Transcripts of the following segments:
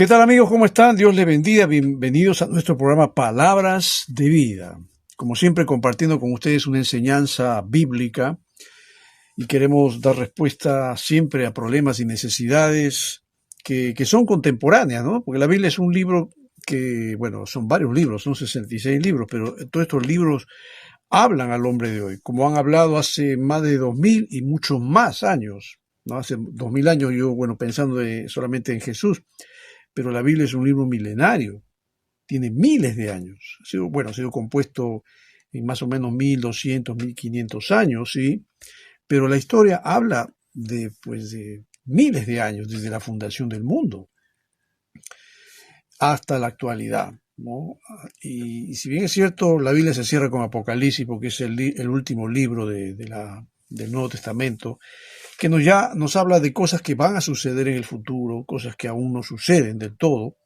¿Qué tal amigos? ¿Cómo están? Dios les bendiga. Bienvenidos a nuestro programa Palabras de Vida. Como siempre, compartiendo con ustedes una enseñanza bíblica y queremos dar respuesta siempre a problemas y necesidades que son contemporáneas, ¿no? Porque la Biblia es un libro que, bueno, son varios libros, son 66 libros, pero todos estos libros hablan al hombre de hoy, como han hablado hace más de 2000 y muchos más años, ¿no? Hace 2000 años yo, bueno, pensando solamente en Jesús, pero la Biblia es un libro milenario, tiene miles de años. Ha sido compuesto en más o menos 1200, 1500 años, ¿sí? Pero la historia habla de miles de años, desde la fundación del mundo hasta la actualidad, ¿no? Y si bien es cierto, la Biblia se cierra con Apocalipsis porque es el último libro del Nuevo Testamento, que ya nos habla de cosas que van a suceder en el futuro, cosas que aún no suceden del todo,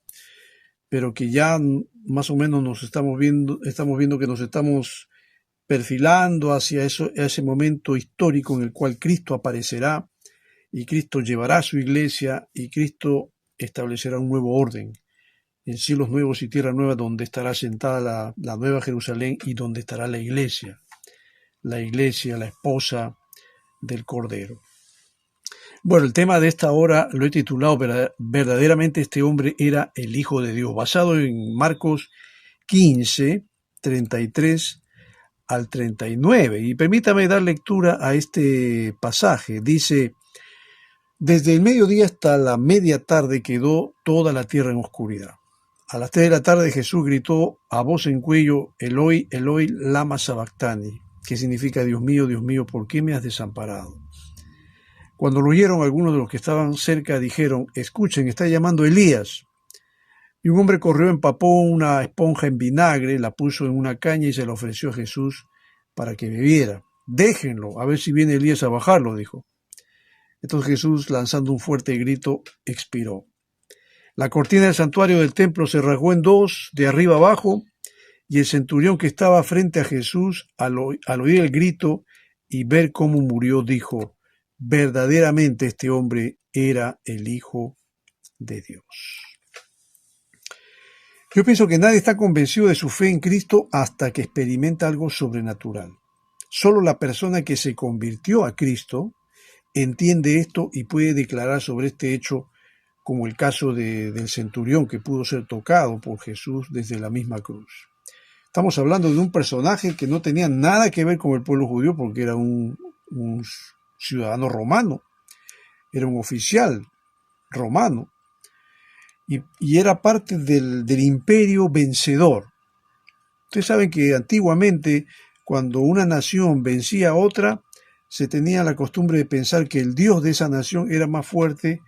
pero que ya más o menos estamos viendo que nos estamos perfilando hacia ese momento histórico en el cual Cristo aparecerá y Cristo llevará a su iglesia y Cristo establecerá un nuevo orden en cielos nuevos y tierra nueva, donde estará sentada la nueva Jerusalén y donde estará la iglesia, la esposa del Cordero. Bueno, el tema de esta hora lo he titulado Verdaderamente este hombre era el Hijo de Dios, basado en Marcos 15, 33 al 39. Y permítame dar lectura a este pasaje. Dice: desde el mediodía hasta la media tarde quedó toda la tierra en oscuridad. A las 3 de la tarde Jesús gritó a voz en cuello: Eloi, Eloi, lama sabactani, que significa: Dios mío, ¿por qué me has desamparado? Cuando lo oyeron, algunos de los que estaban cerca dijeron: escuchen, está llamando Elías. Y un hombre corrió, empapó una esponja en vinagre, la puso en una caña y se la ofreció a Jesús para que bebiera. Déjenlo, a ver si viene Elías a bajarlo, dijo. Entonces Jesús, lanzando un fuerte grito, expiró. La cortina del santuario del templo se rasgó en dos, de arriba abajo, y el centurión que estaba frente a Jesús, al oír el grito y ver cómo murió, dijo: verdaderamente este hombre era el Hijo de Dios. Yo pienso que nadie está convencido de su fe en Cristo hasta que experimenta algo sobrenatural. Solo la persona que se convirtió a Cristo entiende esto y puede declarar sobre este hecho, como el caso del centurión que pudo ser tocado por Jesús desde la misma cruz. Estamos hablando de un personaje que no tenía nada que ver con el pueblo judío porque era un ciudadano romano, era un oficial romano y era parte del imperio vencedor. Ustedes saben que antiguamente, cuando una nación vencía a otra, se tenía la costumbre de pensar que el dios de esa nación era más fuerte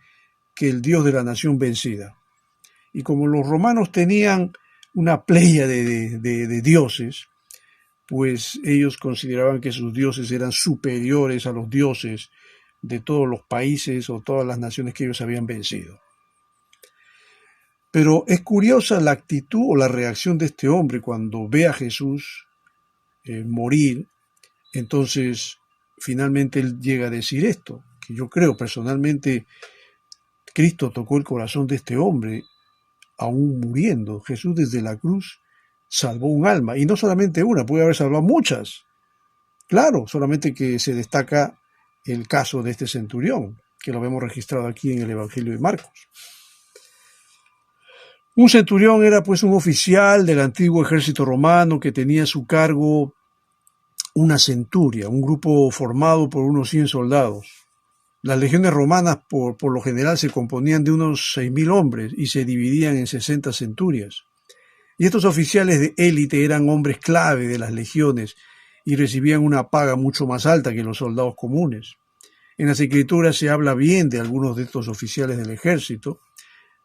que el dios de la nación vencida. Y como los romanos tenían una playa de dioses, pues ellos consideraban que sus dioses eran superiores a los dioses de todos los países o todas las naciones que ellos habían vencido. Pero es curiosa la actitud o la reacción de este hombre cuando ve a Jesús morir. Entonces, finalmente él llega a decir esto, que yo creo personalmente, Cristo tocó el corazón de este hombre, aún muriendo. Jesús desde la cruz salvó un alma, y no solamente una, puede haber salvado muchas. Claro, solamente que se destaca el caso de este centurión, que lo vemos registrado aquí en el Evangelio de Marcos. Un centurión era pues un oficial del antiguo ejército romano que tenía a su cargo una centuria, un grupo formado por unos 100 soldados. Las legiones romanas por lo general se componían de unos 6.000 hombres y se dividían en 60 centurias. Y estos oficiales de élite eran hombres clave de las legiones y recibían una paga mucho más alta que los soldados comunes. En las Escrituras se habla bien de algunos de estos oficiales del ejército.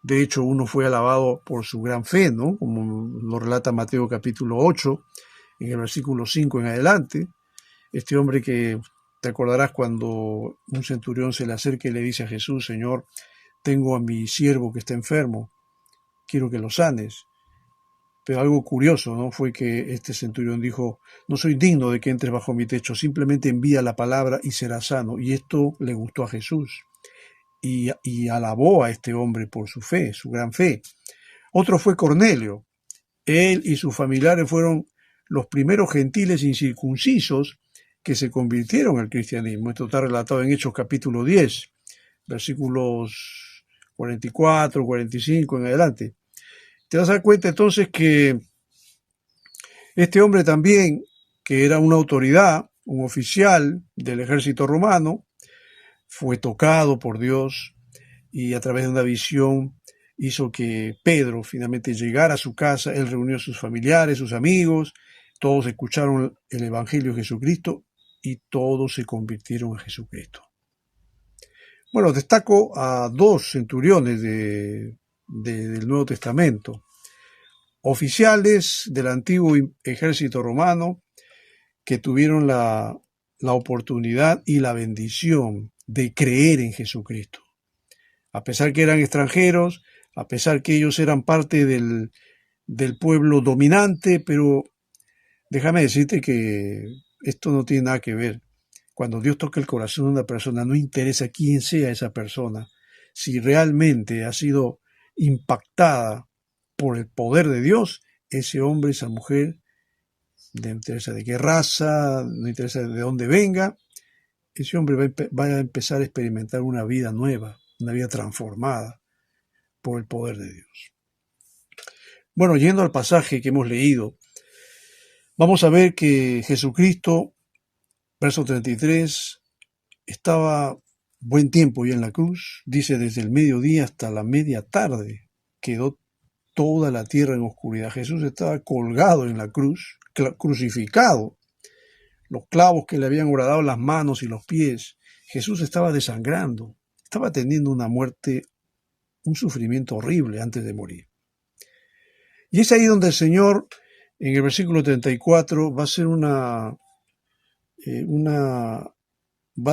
De hecho, uno fue alabado por su gran fe, ¿no? Como lo relata Mateo capítulo 8, en el versículo 5 en adelante. Este hombre que te acordarás cuando un centurión se le acerca y le dice a Jesús: Señor, tengo a mi siervo que está enfermo, quiero que lo sanes. Pero algo curioso, ¿no?, fue que este centurión dijo: no soy digno de que entres bajo mi techo, simplemente envía la palabra y serás sano. Y esto le gustó a Jesús. y alabó a este hombre por su fe, su gran fe. Otro fue Cornelio. Él y sus familiares fueron los primeros gentiles incircuncisos que se convirtieron al cristianismo. Esto está relatado en Hechos capítulo 10, versículos 44, 45 en adelante. Te vas a dar cuenta entonces que este hombre también, que era una autoridad, un oficial del ejército romano, fue tocado por Dios y a través de una visión hizo que Pedro finalmente llegara a su casa. Él reunió a sus familiares, sus amigos, todos escucharon el Evangelio de Jesucristo y todos se convirtieron a Jesucristo. Bueno, destaco a dos centuriones del Nuevo Testamento, oficiales del antiguo ejército romano que tuvieron la oportunidad y la bendición de creer en Jesucristo. A pesar que eran extranjeros, a pesar que ellos eran parte del pueblo dominante, pero déjame decirte que esto no tiene nada que ver. Cuando Dios toca el corazón de una persona, no interesa quién sea esa persona, si realmente ha sido impactada por el poder de Dios, ese hombre, esa mujer, no interesa de qué raza, no interesa de dónde venga, ese hombre va a empezar a experimentar una vida nueva, una vida transformada por el poder de Dios. Bueno, yendo al pasaje que hemos leído, vamos a ver que Jesucristo, verso 33, estaba buen tiempo ya en la cruz, dice desde el mediodía hasta la media tarde, quedó toda la tierra en oscuridad. Jesús estaba colgado en la cruz, crucificado, los clavos que le habían horadado las manos y los pies. Jesús estaba desangrando, estaba teniendo una muerte, un sufrimiento horrible antes de morir. Y es ahí donde el Señor, en el versículo 34, va a hacer va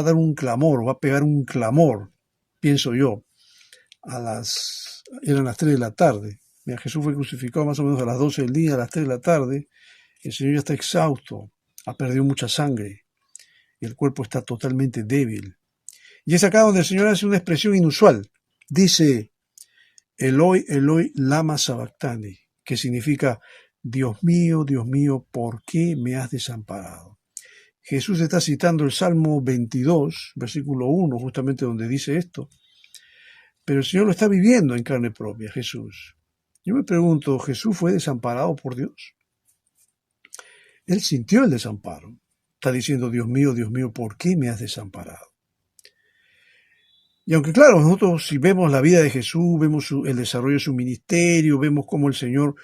a dar un clamor, va a pegar un clamor, pienso yo, eran las 3 de la tarde. Mira, Jesús fue crucificado más o menos a las 12 del día, a las 3 de la tarde. El Señor ya está exhausto, ha perdido mucha sangre y el cuerpo está totalmente débil. Y es acá donde el Señor hace una expresión inusual. Dice, Eloi, Eloi, lama sabactani, que significa, Dios mío, ¿por qué me has desamparado? Jesús está citando el Salmo 22, versículo 1, justamente donde dice esto. Pero el Señor lo está viviendo en carne propia, Jesús. Yo me pregunto, ¿Jesús fue desamparado por Dios? Él sintió el desamparo. Está diciendo, Dios mío, ¿por qué me has desamparado? Y aunque claro, nosotros si vemos la vida de Jesús, vemos el desarrollo de su ministerio, vemos cómo el Señor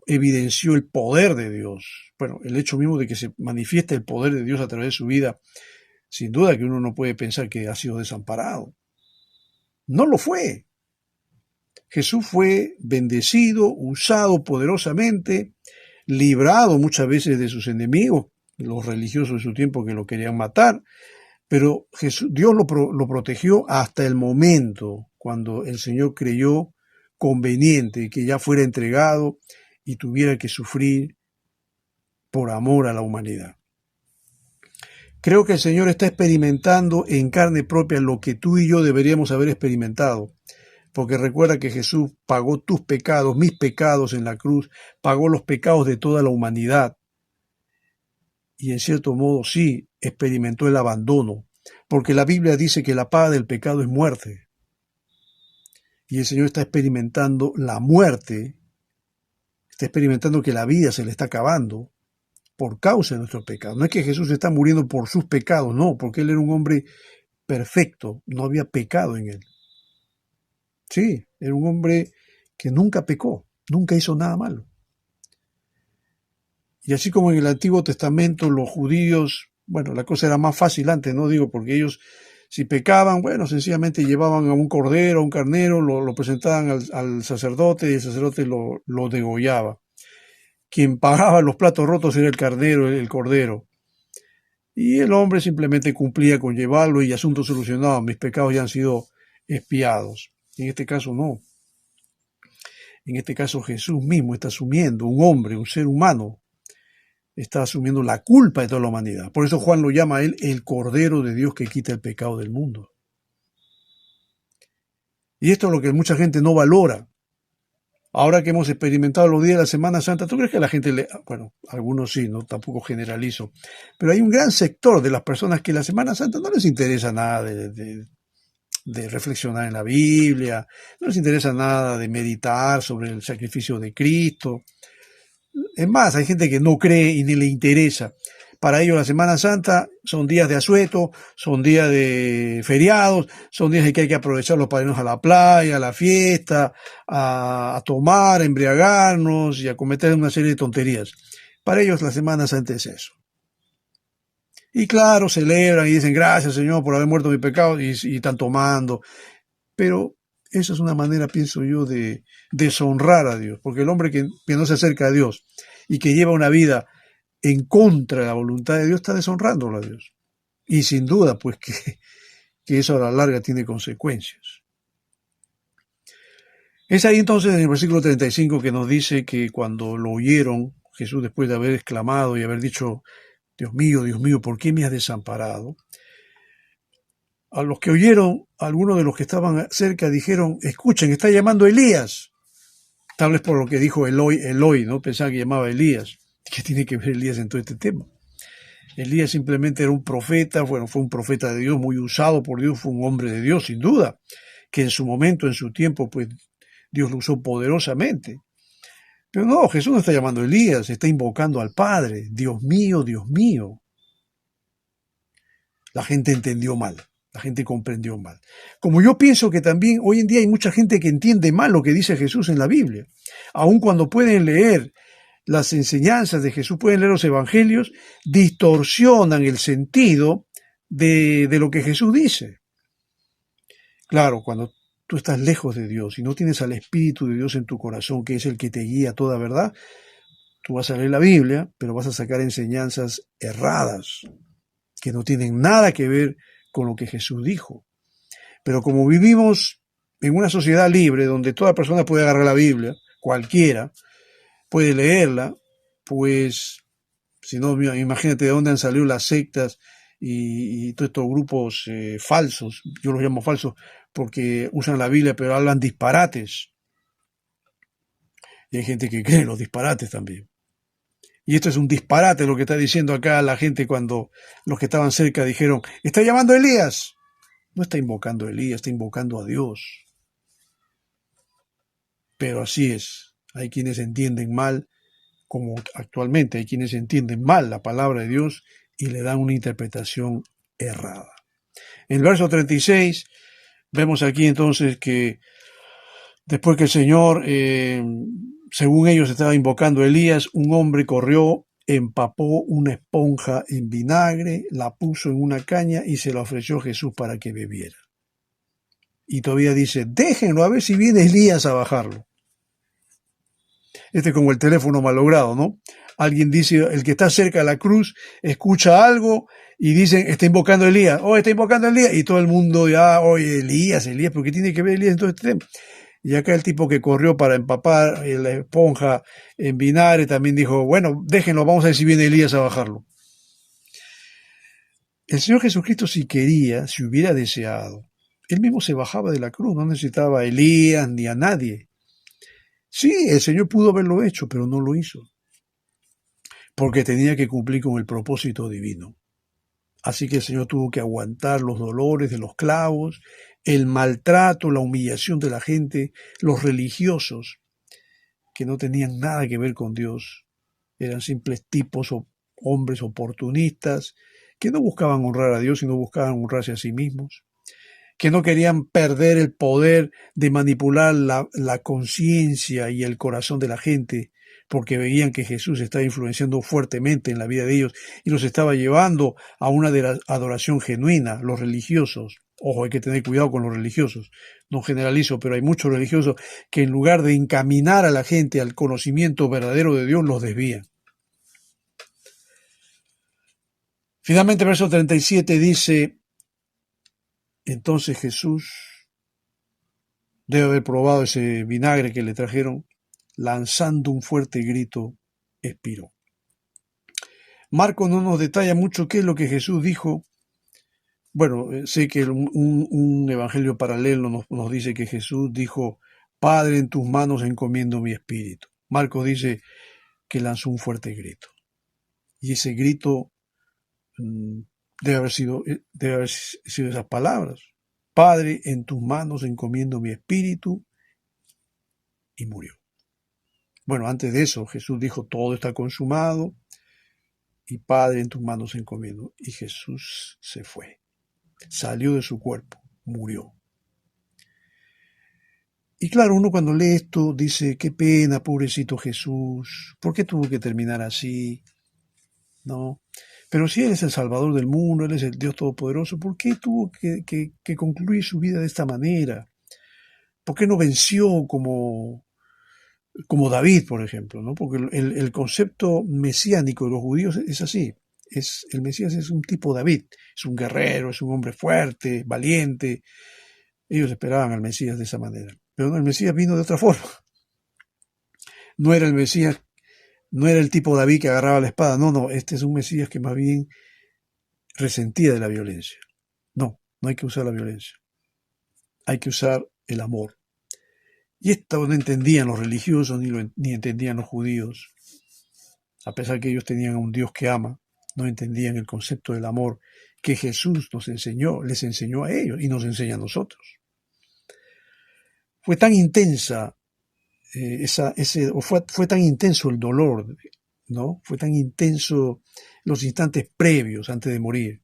evidenció el poder de Dios. Bueno, el hecho mismo de que se manifieste el poder de Dios a través de su vida, sin duda que uno no puede pensar que ha sido desamparado. No lo fue. Jesús fue bendecido, usado poderosamente, librado muchas veces de sus enemigos, los religiosos de su tiempo que lo querían matar, pero Dios lo protegió hasta el momento cuando el Señor creyó conveniente que ya fuera entregado y tuviera que sufrir por amor a la humanidad. Creo que el Señor está experimentando en carne propia lo que tú y yo deberíamos haber experimentado, porque recuerda que Jesús pagó tus pecados, mis pecados en la cruz, pagó los pecados de toda la humanidad. Y en cierto modo sí experimentó el abandono, porque la Biblia dice que la paga del pecado es muerte. Y el Señor está experimentando la muerte, está experimentando que la vida se le está acabando por causa de nuestros pecados. No es que Jesús está muriendo por sus pecados, no, porque Él era un hombre perfecto, no había pecado en Él. Sí, era un hombre que nunca pecó, nunca hizo nada malo. Y así como en el Antiguo Testamento los judíos, bueno, la cosa era más fácil antes, no digo, porque ellos si pecaban, bueno, sencillamente llevaban a un cordero, a un carnero, lo presentaban al sacerdote y el sacerdote lo degollaba. Quien pagaba los platos rotos era el carnero, el cordero. Y el hombre simplemente cumplía con llevarlo y asunto solucionado. Mis pecados ya han sido expiados. En este caso no. En este caso Jesús mismo está asumiendo, un hombre, un ser humano, está asumiendo la culpa de toda la humanidad. Por eso Juan lo llama a él el Cordero de Dios que quita el pecado del mundo. Y esto es lo que mucha gente no valora. Ahora que hemos experimentado los días de la Semana Santa, ¿tú crees que a la gente bueno, algunos sí, no, tampoco generalizo, pero hay un gran sector de las personas que la Semana Santa no les interesa nada de reflexionar en la Biblia, no les interesa nada de meditar sobre el sacrificio de Cristo. Es más, hay gente que no cree y ni le interesa. Para ellos la Semana Santa son días de asueto, son días de feriados, son días en que hay que aprovecharlos para irnos a la playa, a la fiesta, a tomar, a embriagarnos y a cometer una serie de tonterías. Para ellos la Semana Santa es eso. Y claro, celebran y dicen gracias Señor por haber muerto mi pecado y están tomando. Pero esa es una manera, pienso yo, de deshonrar a Dios. Porque el hombre que no se acerca a Dios y que lleva una vida en contra de la voluntad de Dios está deshonrándolo a Dios. Y sin duda, pues que eso a la larga tiene consecuencias. Es ahí entonces en el versículo 35 que nos dice que cuando lo oyeron, Jesús después de haber exclamado y haber dicho, Dios mío, ¿por qué me has desamparado? A los que oyeron, algunos de los que estaban cerca dijeron, escuchen, está llamando Elías. Tal vez por lo que dijo Eloi, ¿no? Pensaban que llamaba Elías. ¿Qué tiene que ver Elías en todo este tema? Elías simplemente era un profeta, bueno, fue un profeta de Dios, muy usado por Dios, fue un hombre de Dios, sin duda, que en su momento, en su tiempo, pues Dios lo usó poderosamente. Pero no, Jesús no está llamando a Elías, está invocando al Padre. Dios mío, Dios mío. La gente entendió mal, la gente comprendió mal. Como yo pienso que también hoy en día hay mucha gente que entiende mal lo que dice Jesús en la Biblia. Aun cuando pueden leer las enseñanzas de Jesús, pueden leer los evangelios, distorsionan el sentido de lo que Jesús dice. Claro, cuando tú estás lejos de Dios y no tienes al Espíritu de Dios en tu corazón, que es el que te guía a toda verdad, tú vas a leer la Biblia, pero vas a sacar enseñanzas erradas, que no tienen nada que ver con lo que Jesús dijo. Pero como vivimos en una sociedad libre, donde toda persona puede agarrar la Biblia, cualquiera, puede leerla, pues, si no, imagínate de dónde han salido las sectas y todos estos grupos falsos, yo los llamo falsos, porque usan la Biblia pero hablan disparates. Y hay gente que cree en los disparates también. Y esto es un disparate lo que está diciendo acá la gente cuando los que estaban cerca dijeron, está llamando a Elías. No está invocando a Elías, está invocando a Dios. Pero así es, hay quienes entienden mal, como actualmente hay quienes entienden mal la palabra de Dios y le dan una interpretación errada. En el verso 36 vemos aquí entonces que después que el Señor, según ellos estaba invocando a Elías, un hombre corrió, empapó una esponja en vinagre, la puso en una caña y se la ofreció a Jesús para que bebiera. Y todavía dice, déjenlo a ver si viene Elías a bajarlo. Este es como el teléfono malogrado, ¿no? Alguien dice, el que está cerca de la cruz, escucha algo y dicen, está invocando a Elías. Oh, está invocando a Elías. Y todo el mundo ya, oye, Elías, ¿por qué tiene que ver Elías en todo este tema? Y acá el tipo que corrió para empapar la esponja en vinagre también dijo, bueno, déjenlo, vamos a ver si viene Elías a bajarlo. El Señor Jesucristo, si quería, si hubiera deseado, Él mismo se bajaba de la cruz, no necesitaba a Elías ni a nadie. Sí, el Señor pudo haberlo hecho, pero no lo hizo, porque tenía que cumplir con el propósito divino. Así que el Señor tuvo que aguantar los dolores de los clavos, el maltrato, la humillación de la gente, los religiosos, que no tenían nada que ver con Dios, eran simples tipos o hombres oportunistas, que no buscaban honrar a Dios, sino buscaban honrarse a sí mismos, que no querían perder el poder de manipular la conciencia y el corazón de la gente, porque veían que Jesús estaba influenciando fuertemente en la vida de ellos y los estaba llevando a una adoración genuina, los religiosos. Ojo, hay que tener cuidado con los religiosos. No generalizo, pero hay muchos religiosos que en lugar de encaminar a la gente al conocimiento verdadero de Dios, los desvían. Finalmente, verso 37 dice, entonces Jesús debe haber probado ese vinagre que le trajeron, lanzando un fuerte grito, expiró. Marcos no nos detalla mucho qué es lo que Jesús dijo, Bueno, sé que un evangelio paralelo nos dice que Jesús dijo, Padre, en tus manos encomiendo mi espíritu. Marcos dice que lanzó un fuerte grito. Y ese grito debe haber sido esas palabras. Padre, en tus manos encomiendo mi espíritu, y murió. Bueno, antes de eso, Jesús dijo, todo está consumado, y Padre, en tus manos encomiendo. Y Jesús se fue, salió de su cuerpo, murió. Y claro, uno cuando lee esto dice, qué pena, pobrecito Jesús, ¿por qué tuvo que terminar así? ¿No? Pero si Él es el Salvador del mundo, Él es el Dios Todopoderoso, ¿por qué tuvo que concluir su vida de esta manera? ¿Por qué no venció como David, por ejemplo? ¿No? Porque el concepto mesiánico de los judíos es así. El Mesías es un tipo David, es un guerrero, es un hombre fuerte, valiente. Ellos esperaban al Mesías de esa manera. Pero no, el Mesías vino de otra forma. No era el Mesías, no era el tipo David que agarraba la espada. No, este es un Mesías que más bien resentía de la violencia. No hay que usar la violencia. Hay que usar el amor. Y esto no entendían los religiosos ni entendían los judíos. A pesar que ellos tenían a un Dios que ama, no entendían el concepto del amor que Jesús les enseñó a ellos y nos enseña a nosotros. Fue tan intensa fue tan intenso el dolor, ¿no? Fue tan intenso los instantes previos antes de morir,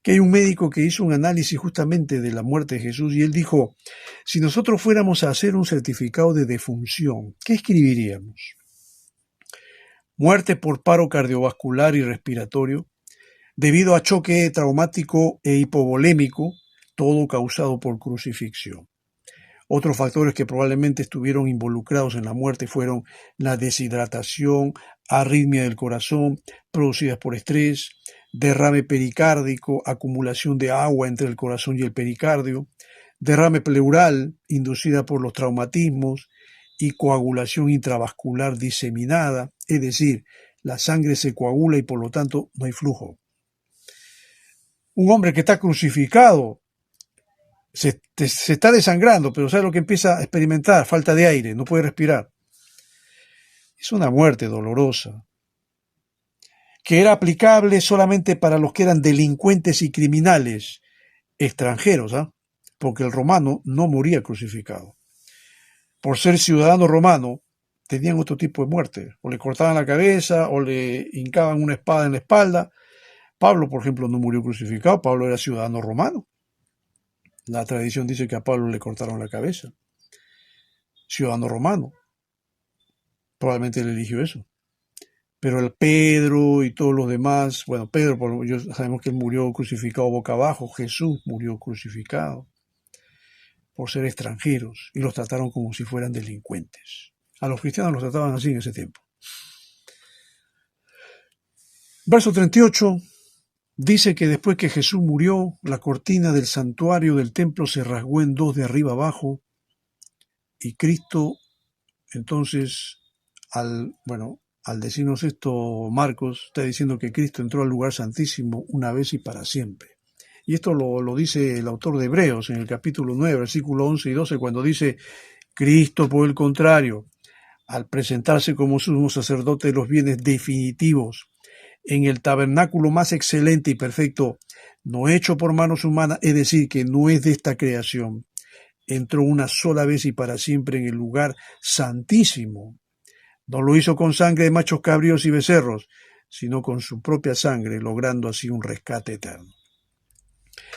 que hay un médico que hizo un análisis justamente de la muerte de Jesús y él dijo, si nosotros fuéramos a hacer un certificado de defunción, ¿qué escribiríamos? Muerte por paro cardiovascular y respiratorio, debido a choque traumático e hipovolémico, todo causado por crucifixión. Otros factores que probablemente estuvieron involucrados en la muerte fueron la deshidratación, arritmia del corazón producidas por estrés, derrame pericárdico, acumulación de agua entre el corazón y el pericardio, derrame pleural inducida por los traumatismos y coagulación intravascular diseminada, es decir, la sangre se coagula y por lo tanto no hay flujo. Un hombre que está crucificado se está desangrando, pero ¿sabe lo que empieza a experimentar? Falta de aire, no puede respirar. Es una muerte dolorosa, que era aplicable solamente para los que eran delincuentes y criminales extranjeros, porque el romano no moría crucificado. Por ser ciudadano romano, tenían otro tipo de muerte. O le cortaban la cabeza, o le hincaban una espada en la espalda. Pablo, por ejemplo, no murió crucificado, Pablo era ciudadano romano. La tradición dice que a Pablo le cortaron la cabeza. Ciudadano romano. Probablemente él eligió eso. Pero el Pedro y todos los demás, bueno, Pedro, sabemos que él murió crucificado boca abajo, Jesús murió crucificado por ser extranjeros y los trataron como si fueran delincuentes. A los cristianos los trataban así en ese tiempo. Verso 38 dice que después que Jesús murió, la cortina del santuario del templo se rasgó en dos de arriba abajo y Cristo, entonces, al decirnos esto, Marcos está diciendo que Cristo entró al lugar santísimo una vez y para siempre. Y esto lo dice el autor de Hebreos en el capítulo 9, versículos 11 y 12, cuando dice, Cristo, por el contrario, al presentarse como sumo sacerdote de los bienes definitivos, en el tabernáculo más excelente y perfecto, no hecho por manos humanas, es decir, que no es de esta creación, entró una sola vez y para siempre en el lugar santísimo. No lo hizo con sangre de machos cabríos y becerros, sino con su propia sangre, logrando así un rescate eterno.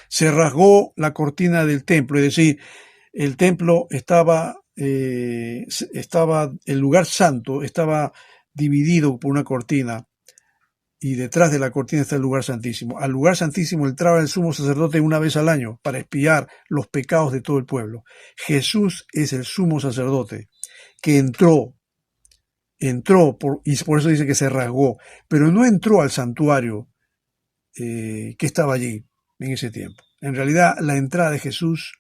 Se rasgó la cortina del templo, es decir, el templo el lugar santo estaba dividido por una cortina y detrás de la cortina está el lugar santísimo. Al lugar santísimo entraba el sumo sacerdote una vez al año para expiar los pecados de todo el pueblo. Jesús es el sumo sacerdote que entró y por eso dice que se rasgó, pero no entró al santuario que estaba allí en ese tiempo. En realidad, la entrada de Jesús,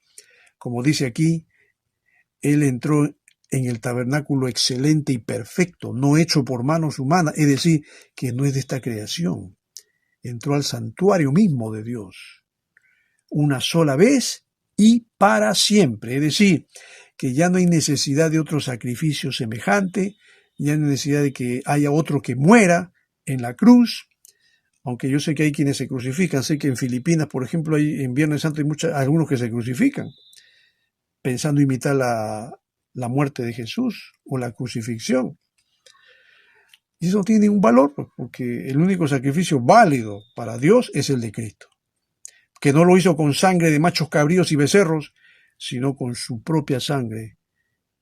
como dice aquí, Él entró en el tabernáculo excelente y perfecto, no hecho por manos humanas, es decir, que no es de esta creación. Entró al santuario mismo de Dios. una sola vez y para siempre. Es decir, que ya no hay necesidad de otro sacrificio semejante, ya no hay necesidad de que haya otro que muera en la cruz, aunque yo sé que hay quienes se crucifican. Sé que en Filipinas, por ejemplo, en Viernes Santo hay algunos que se crucifican, pensando imitar la muerte de Jesús o la crucifixión. Y eso no tiene ningún valor, porque el único sacrificio válido para Dios es el de Cristo, que no lo hizo con sangre de machos cabríos y becerros, sino con su propia sangre,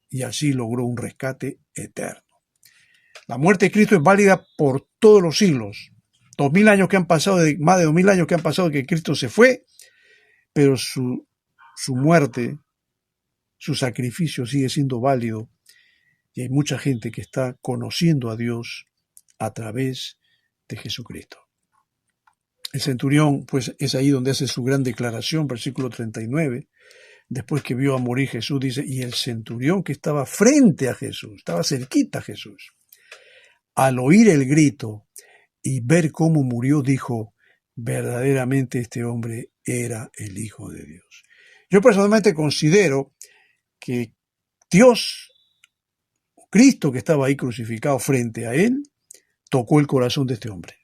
y así logró un rescate eterno. La muerte de Cristo es válida por todos los siglos. 2000 años que han pasado, más de 2000 años que han pasado que Cristo se fue, pero su muerte, su sacrificio sigue siendo válido, y hay mucha gente que está conociendo a Dios a través de Jesucristo. El centurión, pues, es ahí donde hace su gran declaración, versículo 39, después que vio a morir Jesús, dice, y el centurión que estaba frente a Jesús, estaba cerquita a Jesús, al oír el grito y ver cómo murió, dijo, verdaderamente este hombre era el Hijo de Dios. Yo personalmente considero que Dios, Cristo que estaba ahí crucificado frente a él, tocó el corazón de este hombre.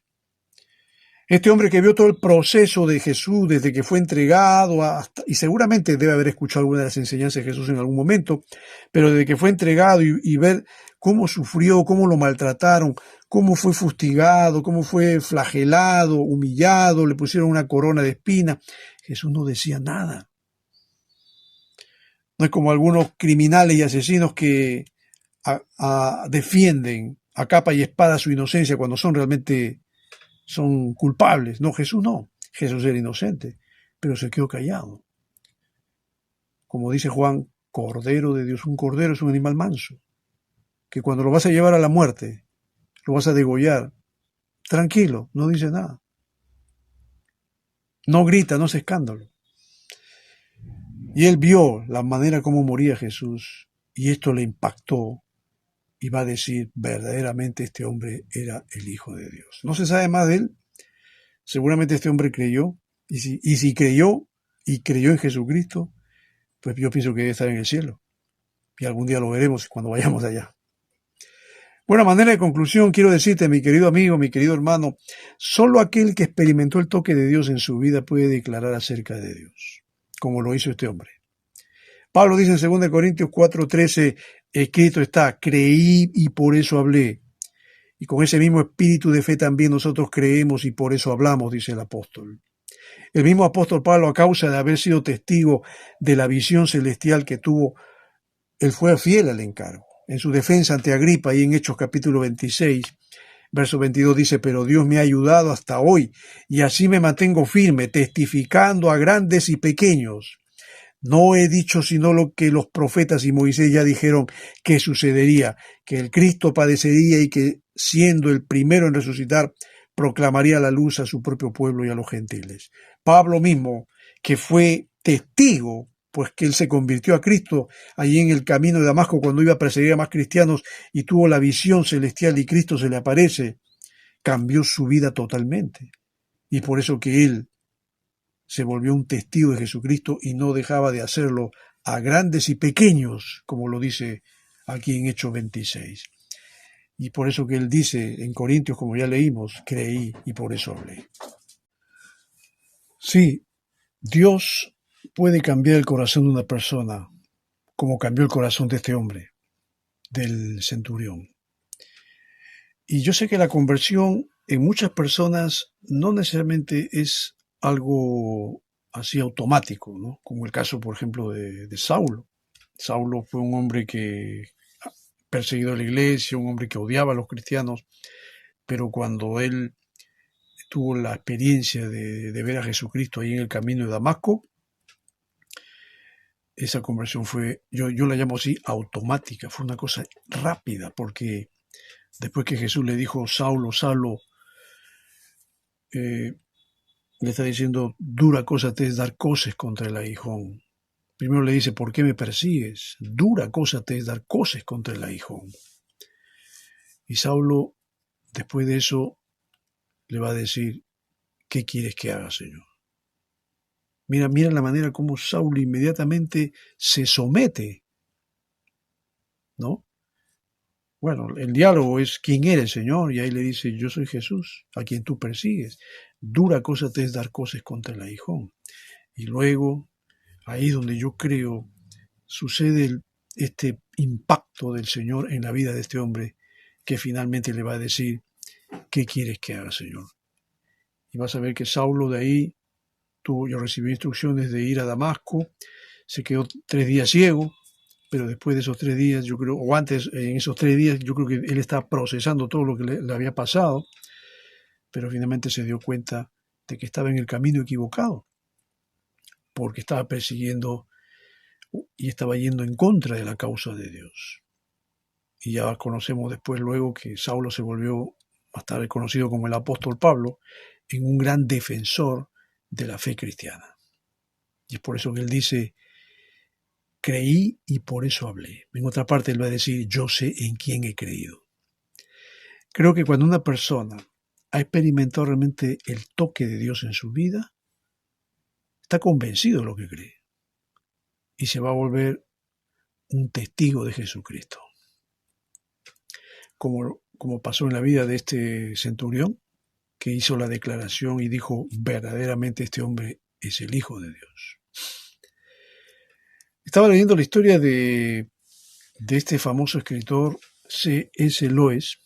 Este hombre que vio todo el proceso de Jesús desde que fue entregado y seguramente debe haber escuchado alguna de las enseñanzas de Jesús en algún momento, pero desde que fue entregado y ver cómo sufrió, cómo lo maltrataron, cómo fue fustigado, cómo fue flagelado, humillado, le pusieron una corona de espinas, Jesús no decía nada. No es como algunos criminales y asesinos que defienden a capa y espada su inocencia cuando son culpables. No, Jesús no. Jesús era inocente, pero se quedó callado. Como dice Juan, Cordero de Dios. Un cordero es un animal manso, que cuando lo vas a llevar a la muerte, lo vas a degollar, tranquilo, no dice nada. No grita, no hace escándalo. Y él vio la manera como moría Jesús, y esto le impactó, y va a decir, verdaderamente este hombre era el Hijo de Dios. No se sabe más de él. Seguramente este hombre creyó, y si creyó en Jesucristo, pues yo pienso que debe estar en el cielo. Y algún día lo veremos cuando vayamos allá. Bueno, a manera de conclusión, quiero decirte, mi querido amigo, mi querido hermano, solo aquel que experimentó el toque de Dios en su vida puede declarar acerca de Dios, como lo hizo este hombre. Pablo dice en 2 Corintios 4:13, escrito está, creí y por eso hablé. Y con ese mismo espíritu de fe también nosotros creemos y por eso hablamos, dice el apóstol. El mismo apóstol Pablo, a causa de haber sido testigo de la visión celestial que tuvo, él fue fiel al encargo. En su defensa ante Agripa, y en Hechos capítulo 26, verso 22 dice, pero Dios me ha ayudado hasta hoy, y así me mantengo firme, testificando a grandes y pequeños. No he dicho sino lo que los profetas y Moisés ya dijeron que sucedería, que el Cristo padecería y que, siendo el primero en resucitar, proclamaría la luz a su propio pueblo y a los gentiles. Pablo mismo, que fue testigo, pues que él se convirtió a Cristo allí en el camino de Damasco cuando iba a perseguir a más cristianos y tuvo la visión celestial y Cristo se le aparece, cambió su vida totalmente. Y por eso que él se volvió un testigo de Jesucristo y no dejaba de hacerlo a grandes y pequeños, como lo dice aquí en Hechos 26. Y por eso que él dice en Corintios, como ya leímos, creí y por eso hablé. Sí, Dios puede cambiar el corazón de una persona, como cambió el corazón de este hombre, del centurión. Y yo sé que la conversión en muchas personas no necesariamente es algo así automático, ¿no? Como el caso, por ejemplo, de Saulo. Saulo fue un hombre que perseguido a la iglesia, un hombre que odiaba a los cristianos, pero cuando él tuvo la experiencia de ver a Jesucristo ahí en el camino de Damasco, esa conversión fue, yo la llamo así, automática, fue una cosa rápida, porque después que Jesús le dijo, Saulo, Saulo, le está diciendo, dura cosa te es dar coces contra el aguijón. Primero le dice, ¿por qué me persigues? Dura cosa te es dar coces contra el aguijón. Y Saulo, después de eso, le va a decir, ¿qué quieres que haga, Señor? Mira la manera como Saulo inmediatamente se somete, ¿no? Bueno, el diálogo es: ¿quién eres, Señor? Y ahí le dice: yo soy Jesús, a quien tú persigues. Dura cosa te es dar cosas contra el aguijón. Y luego, ahí donde yo creo, sucede este impacto del Señor en la vida de este hombre, que finalmente le va a decir: ¿qué quieres que haga, Señor? Y vas a ver que Saulo de ahí yo recibí instrucciones de ir a Damasco, se quedó 3 días ciego, pero después de esos 3 días, yo creo, o antes, en esos 3 días, yo creo que él estaba procesando todo lo que le había pasado, pero finalmente se dio cuenta de que estaba en el camino equivocado, porque estaba persiguiendo y estaba yendo en contra de la causa de Dios. Y ya conocemos después luego que Saulo se volvió más tarde conocido como el apóstol Pablo, en un gran defensor de la fe cristiana. Y es por eso que él dice: creí y por eso hablé. En otra parte él va a decir: yo sé en quién he creído. Creo que cuando una persona ha experimentado realmente el toque de Dios en su vida, está convencido de lo que cree y se va a volver un testigo de Jesucristo. Como pasó en la vida de este centurión, que hizo la declaración y dijo: verdaderamente este hombre es el Hijo de Dios. Estaba leyendo la historia de este famoso escritor C.S. Lewis.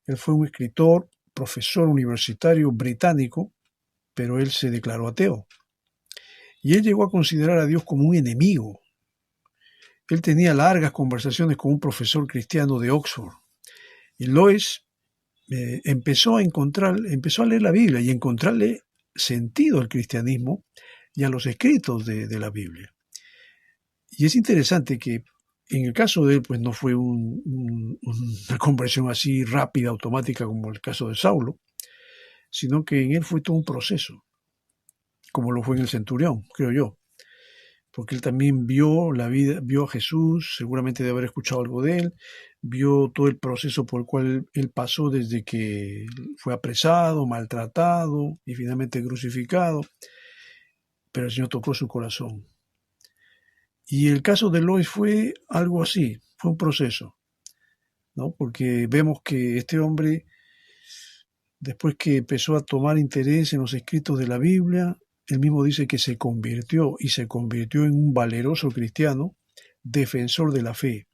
Él fue un escritor, profesor universitario británico, pero él se declaró ateo. Y él llegó a considerar a Dios como un enemigo. Él tenía largas conversaciones con un profesor cristiano de Oxford. Y Lewis empezó a leer la Biblia y encontrarle sentido al cristianismo y a los escritos de la Biblia. Y es interesante que en el caso de él, pues no fue una conversión así rápida, automática como el caso de Saulo, sino que en él fue todo un proceso, como lo fue en el centurión, creo yo, porque él también vio la vida, vio a Jesús, seguramente de haber escuchado algo de él, vio todo el proceso por el cual él pasó desde que fue apresado, maltratado y finalmente crucificado, pero el Señor tocó su corazón. Y el caso de Lois fue algo así, fue un proceso, ¿no? Porque vemos que este hombre, después que empezó a tomar interés en los escritos de la Biblia, él mismo dice que se convirtió en un valeroso cristiano, defensor de la fe.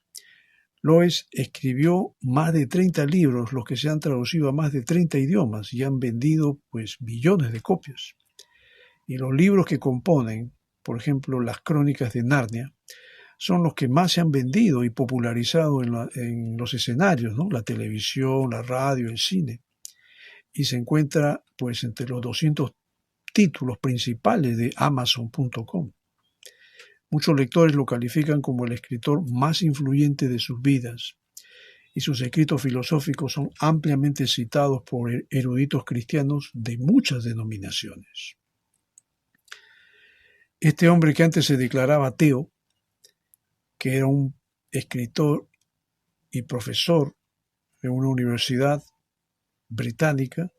Lois escribió más de 30 libros, los que se han traducido a más de 30 idiomas y han vendido pues millones de copias. Y los libros que componen, por ejemplo, las Crónicas de Narnia, son los que más se han vendido y popularizado en los escenarios, ¿no? La televisión, la radio, el cine. Y se encuentra pues entre los 200 títulos principales de Amazon.com. Muchos lectores lo califican como el escritor más influyente de sus vidas, y sus escritos filosóficos son ampliamente citados por eruditos cristianos de muchas denominaciones. Este hombre, que antes se declaraba ateo, que era un escritor y profesor en una universidad británica,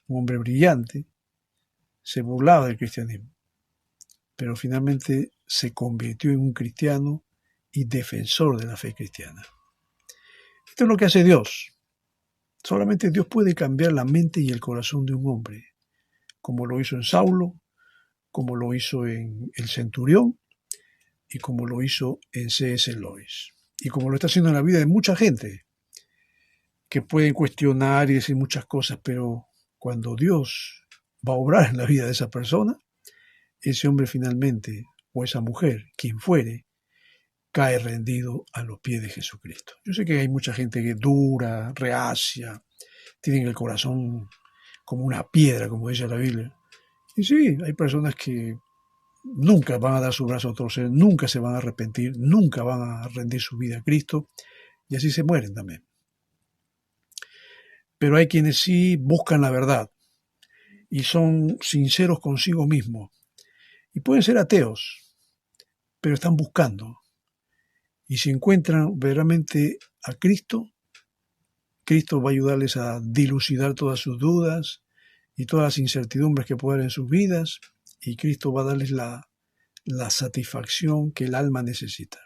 un hombre brillante, se burlaba del cristianismo, pero finalmente se convirtió en un cristiano y defensor de la fe cristiana. Esto es lo que hace Dios. Solamente Dios puede cambiar la mente y el corazón de un hombre, como lo hizo en Saulo, como lo hizo en el centurión y como lo hizo en C.S. Lewis. Y como lo está haciendo en la vida de mucha gente, que pueden cuestionar y decir muchas cosas, pero cuando Dios va a obrar en la vida de esa persona, ese hombre finalmente, o esa mujer, quien fuere, cae rendido a los pies de Jesucristo. Yo sé que hay mucha gente que es dura, reacia, tienen el corazón como una piedra, como dice la Biblia. Y sí, hay personas que nunca van a dar su brazo a torcer, nunca se van a arrepentir, nunca van a rendir su vida a Cristo, y así se mueren también. Pero hay quienes sí buscan la verdad y son sinceros consigo mismos. Y pueden ser ateos, pero están buscando. Y si encuentran verdaderamente a Cristo, Cristo va a ayudarles a dilucidar todas sus dudas y todas las incertidumbres que puedan haber en sus vidas, y Cristo va a darles la satisfacción que el alma necesita.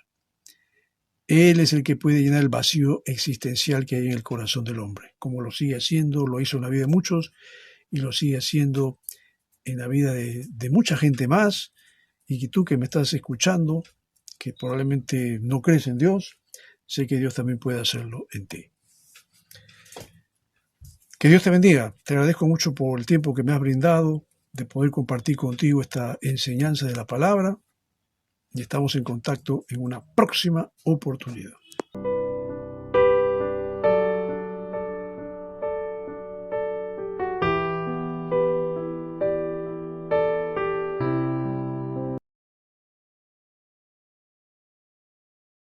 Él es el que puede llenar el vacío existencial que hay en el corazón del hombre, como lo sigue haciendo, lo hizo en la vida de muchos y lo sigue haciendo en la vida de mucha gente más, y que tú que me estás escuchando, que probablemente no crees en Dios, sé que Dios también puede hacerlo en ti. Que Dios te bendiga. Te agradezco mucho por el tiempo que me has brindado de poder compartir contigo esta enseñanza de la palabra, y estamos en contacto en una próxima oportunidad.